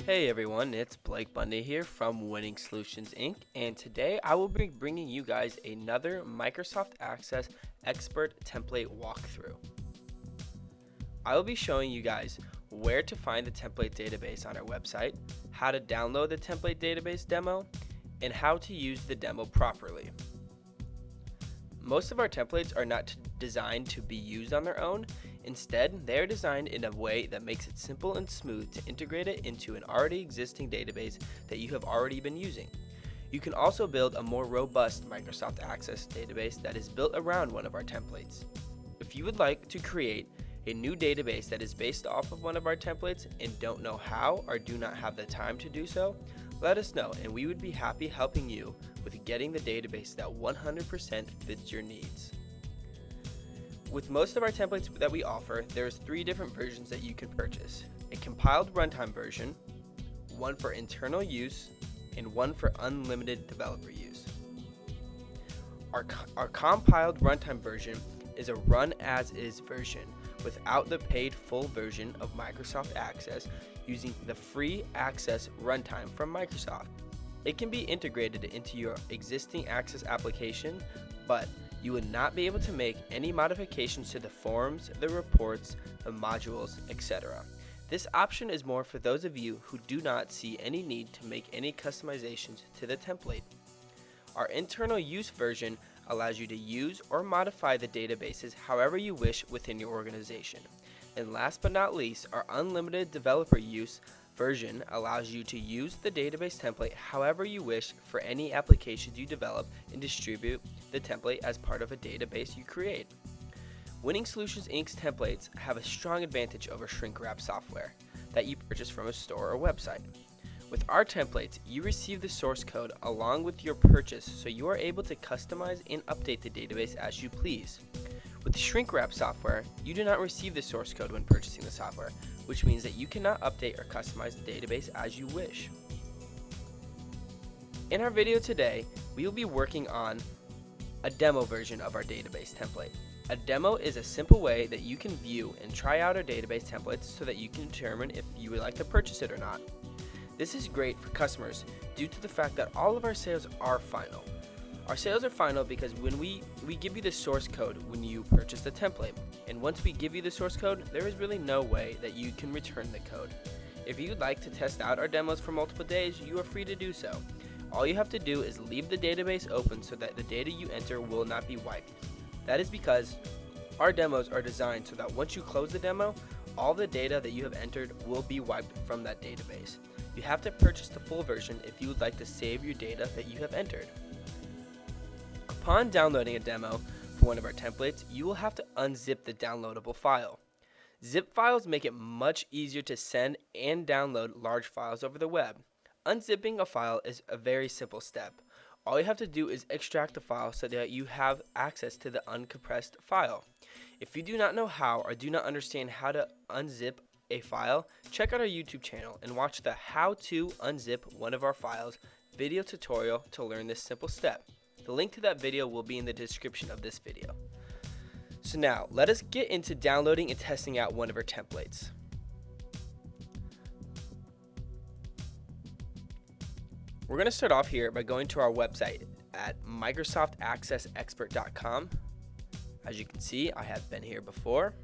Hey everyone, it's Blake Bundy here from Winning Solutions Inc. And today I will be bringing you guys another Microsoft Access Expert Template walkthrough. I will be showing you guys where to find the template database on our website, how to download the template database demo, and how to use the demo properly. Most of our templates are not designed to be used on their own. Instead, they are designed in a way that makes it simple and smooth to integrate it into an already existing database that you have already been using. You can also build a more robust Microsoft Access database that is built around one of our templates. If you would like to create a new database that is based off of one of our templates and don't know how or do not have the time to do so, let us know and we would be happy helping you with getting the database that 100% fits your needs. With most of our templates that we offer, there's 3 different versions that you can purchase. A compiled runtime version, one for internal use, and one for unlimited developer use. Our compiled runtime version is a run-as-is version without the paid full version of Microsoft Access using the free Access runtime from Microsoft. It can be integrated into your existing Access application, but you would not be able to make any modifications to the forms, the reports, the modules, etc. This option is more for those of you who do not see any need to make any customizations to the template. Our internal use version allows you to use or modify the databases however you wish within your organization. And last but not least, our unlimited developer use version allows you to use the database template however you wish for any applications you develop and distribute the template as part of a database you create. Winning Solutions Inc.'s templates have a strong advantage over shrink-wrap software that you purchase from a store or website. With our templates, you receive the source code along with your purchase, so you are able to customize and update the database as you please. With shrink-wrap software, you do not receive the source code when purchasing the software, which means that you cannot update or customize the database as you wish. In our video today, we will be working on a demo version of our database template. A demo is a simple way that you can view and try out our database templates so that you can determine if you would like to purchase it or not. This is great for customers due to the fact that all of our sales are final. Our sales are final because when we give you the source code when you purchase the template, and once we give you the source code, there is really no way that you can return the code. If you'd like to test out our demos for multiple days, you are free to do so. All you have to do is leave the database open so that the data you enter will not be wiped. That is because our demos are designed so that once you close the demo, all the data that you have entered will be wiped from that database. You have to purchase the full version if you would like to save your data that you have entered. Upon downloading a demo for one of our templates, you will have to unzip the downloadable file. Zip files make it much easier to send and download large files over the web. Unzipping a file is a very simple step. All you have to do is extract the file so that you have access to the uncompressed file. If you do not know how or do not understand how to unzip a file, check out our YouTube channel and watch the How to Unzip One of Our Files video tutorial to learn this simple step. The link to that video will be in the description of this video. So now, let us get into downloading and testing out one of our templates. We're going to start off here by going to our website at microsoftaccessexpert.com. As you can see, I have been here before.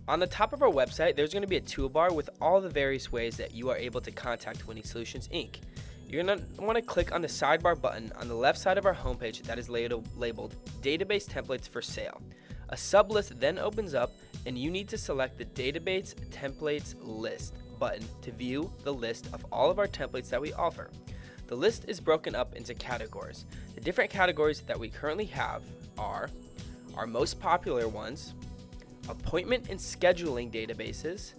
On the top of our website, there's going to be a toolbar with all the various ways that you are able to contact Winning Solutions Inc. You're going to want to click on the sidebar button on the left side of our homepage that is labeled Database Templates for Sale. A sublist then opens up and you need to select the Database Templates List button to view the list of all of our templates that we offer. The list is broken up into categories. The different categories that we currently have are our most popular ones, appointment and scheduling databases,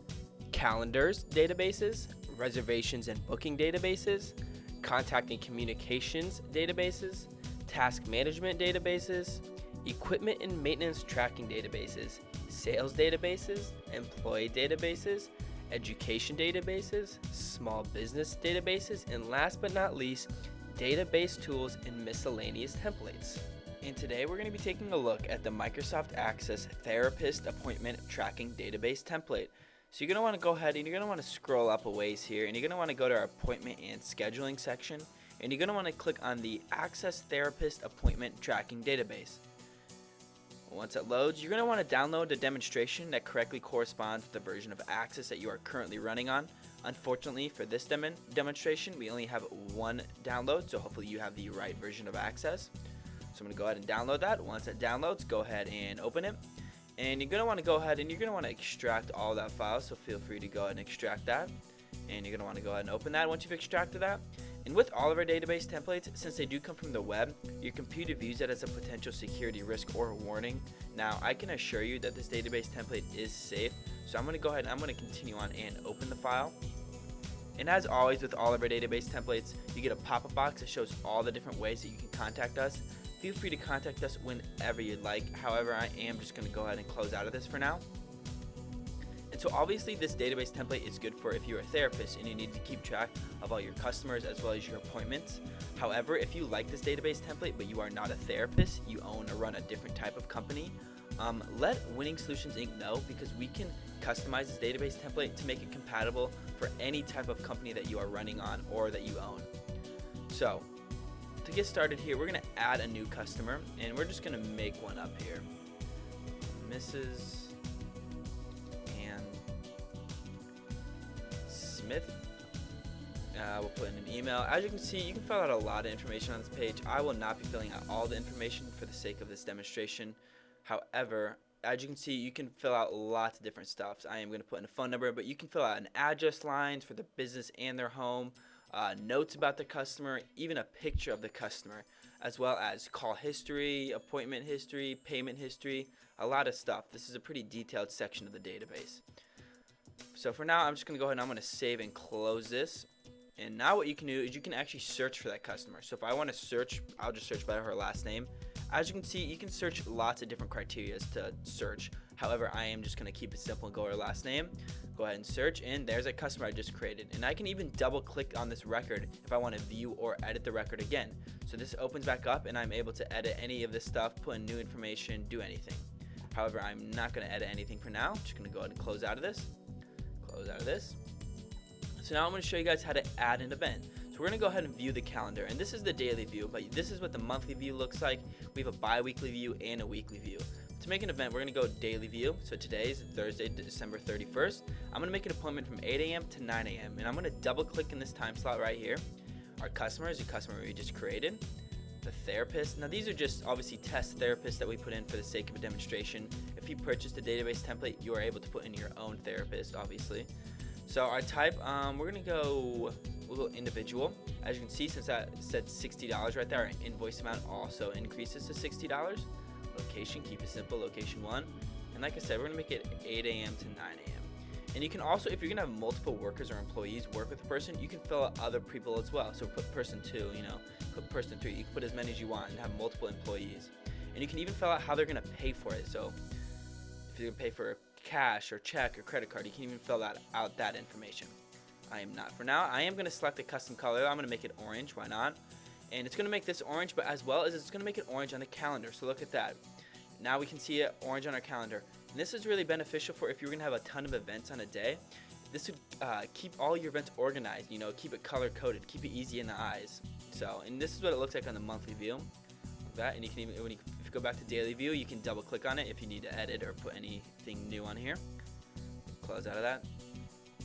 calendars databases, reservations and booking databases, contact and communications databases, task management databases, equipment and maintenance tracking databases, sales databases, employee databases, education databases, small business databases, and last but not least, database tools and miscellaneous templates. And today we're going to be taking a look at the Microsoft Access Therapist Appointment Tracking Database template. So you're going to want to go ahead and you're going to want to scroll up a ways here, and you're going to want to go to our appointment and scheduling section, and you're going to want to click on the Access Therapist Appointment Tracking Database. Once it loads, you're going to want to download a demonstration that correctly corresponds with the version of Access that you are currently running on. Unfortunately, for this demonstration, we only have one download, so hopefully you have the right version of Access. So I'm going to go ahead and download that. Once it downloads, go ahead and open it. And you're going to want to go ahead and you're going to want to extract all that file, so feel free to go ahead and extract that. And you're going to want to go ahead and open that once you've extracted that. And with all of our database templates, since they do come from the web, your computer views it as a potential security risk or warning. Now, I can assure you that this database template is safe, so I'm going to go ahead and I'm going to continue on and open the file. And as always with all of our database templates, you get a pop-up box that shows all the different ways that you can contact us. Feel free to contact us whenever you'd like. However, I am just going to go ahead and close out of this for now. And so obviously this database template is good for if you're a therapist and you need to keep track of all your customers as well as your appointments. However, if you like this database template but you are not a therapist, you own or run a different type of company, let Winning Solutions Inc. know, because we can customize this database template to make it compatible for any type of company that you are running on or that you own. So to get started here, we're going to add a new customer, and we're just going to make one up here. Mrs. Ann Smith. We'll put in an email. As you can see, you can fill out a lot of information on this page. I will not be filling out all the information for the sake of this demonstration. However, as you can see, you can fill out lots of different stuff. I am going to put in a phone number, but you can fill out an address lines for the business and their home, notes about the customer, even a picture of the customer, as well as call history, appointment history, payment history, a lot of stuff. This is a pretty detailed section of the database. So for now, I'm just going to go ahead and I'm going to save and close this. And now what you can do is you can actually search for that customer. So if I want to search, I'll just search by her last name. As you can see, you can search lots of different criteria to search. However, I am just going to keep it simple and go with her last name. Go ahead and search, and there's a customer I just created. And I can even double click on this record if I want to view or edit the record again. So this opens back up and I'm able to edit any of this stuff, put in new information, do anything. However, I'm not going to edit anything for now. I'm just going to go ahead and close out of this. Close out of this. So now I'm going to show you guys how to add an event. So we're going to go ahead and view the calendar, and this is the daily view, but this is what the monthly view looks like. We have a bi-weekly view and a weekly view. To make an event, we're going to go daily view. So today is Thursday, December 31st. I'm going to make an appointment from 8 a.m. to 9 a.m. and I'm going to double click in this time slot right here. Our customer is a customer we just created. The therapist. Now these are just obviously test therapists that we put in for the sake of a demonstration. If you purchased a database template, you are able to put in your own therapist, obviously. So our type, we're going to go a little individual. As you can see, since that said $60 right there, our invoice amount also increases to $60. Location, keep it simple, location 1. And like I said, we're going to make it 8 a.m. to 9 a.m. And you can also, if you're going to have multiple workers or employees work with a person, you can fill out other people as well. So put person 2, put person 3. You can put as many as you want and have multiple employees. And you can even fill out how they're going to pay for it. So if you're going to pay for cash or check or credit card, you can even fill out that information. I am not. For now, I am going to select a custom color. I'm going to make it orange. Why not? And it's going to make this orange, but as well as it's going to make it orange on the calendar. So look at that. Now we can see it orange on our calendar. And this is really beneficial for if you're going to have a ton of events on a day. This would keep all your events organized, keep it color coded, keep it easy in the eyes. So, and this is what it looks like on the monthly view. Like that, and you can even, if you go back to daily view, you can double click on it if you need to edit or put anything new on here. Close out of that.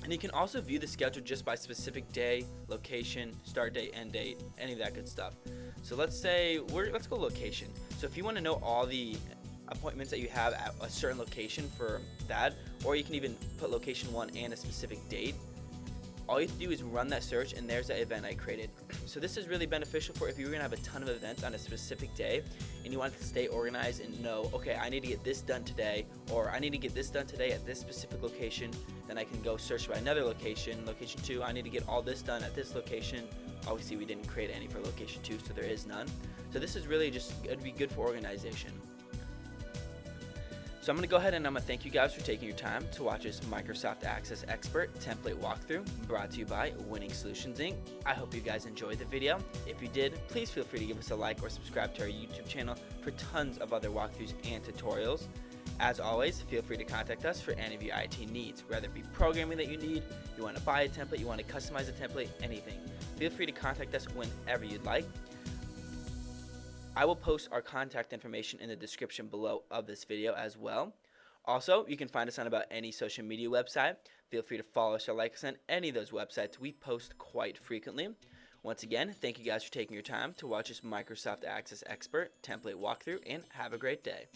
And you can also view the schedule just by specific day, location, start date, end date, any of that good stuff. So let's say, let's go location. So if you want to know all the appointments that you have at a certain location for that, or you can even put location 1 and a specific date, all you have to do is run that search, and there's that event I created. So this is really beneficial for if you're going to have a ton of events on a specific day and you want to stay organized and know, okay, I need to get this done today, or I need to get this done today at this specific location. Then I can go search by another location, location 2, I need to get all this done at this location. Obviously we didn't create any for location 2, so there is none. So this is really just, it'd be good for organization. So I'm going to go ahead and I'm going to thank you guys for taking your time to watch this Microsoft Access Expert template walkthrough brought to you by Winning Solutions Inc. I hope you guys enjoyed the video. If you did, please feel free to give us a like or subscribe to our YouTube channel for tons of other walkthroughs and tutorials. As always, feel free to contact us for any of your IT needs, whether it be programming that you need, you want to buy a template, you want to customize a template, anything. Feel free to contact us whenever you'd like. I will post our contact information in the description below of this video as well. Also, you can find us on about any social media website. Feel free to follow us or like us on any of those websites. We post quite frequently. Once again, thank you guys for taking your time to watch this Microsoft Access Expert template walkthrough, and have a great day.